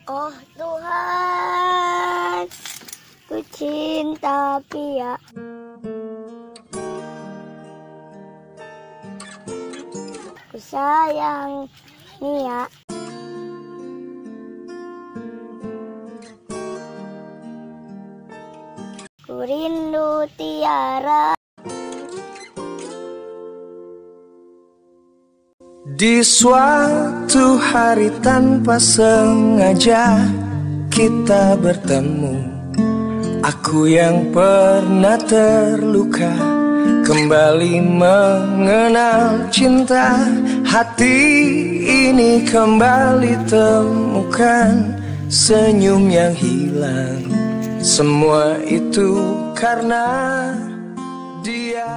Oh Tuhan, ku cinta Pia. Ku sayang Nia. Ku rindu Tiara. Di suatu hari tanpa sengaja kita bertemu. Aku yang pernah terluka kembali mengenal cinta. Hati ini kembali temukan senyum yang hilang. Semua itu karena dia.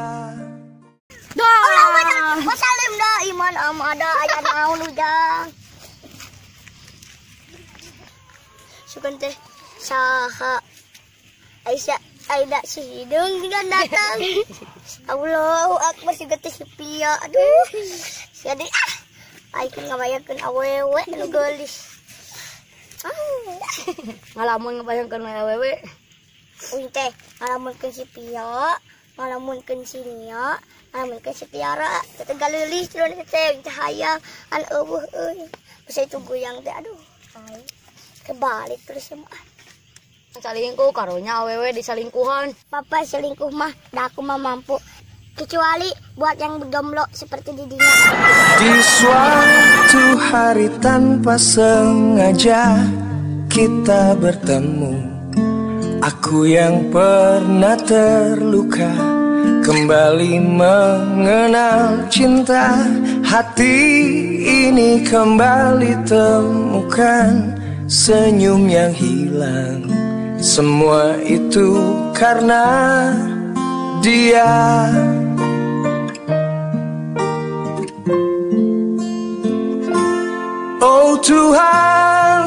Wasalim dah iman ada ayat naon ujang. Sukan teh saha Aisyah Aida si hidung dengan datang. Allahu akbar si getih si Pia. Aduh. Jadi ai kan ngabayangkeun awewe nu geulis. Ngalamun ngabayangkeun awewe. Uing teh ngalamunkeun si Pia, ngalamunkeun si Nia, ngalamunkeun si Tiara. Teh galeulis tulun teh cahaya an eueuh euy. Bisa itu goyang teh aduh. Kebalik terus semua. Salingkuh karunya awewe disalingkuhan. Papa selingkuh mah, dah aku mah mampu. Kecuali buat yang berjomblo seperti didinya. Di suatu hari tanpa sengaja kita bertemu. Aku yang pernah terluka kembali mengenal cinta. Hati ini kembali temukan senyum yang hilang. Semua itu karena dia. Oh Tuhan,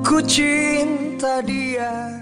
ku cinta dia.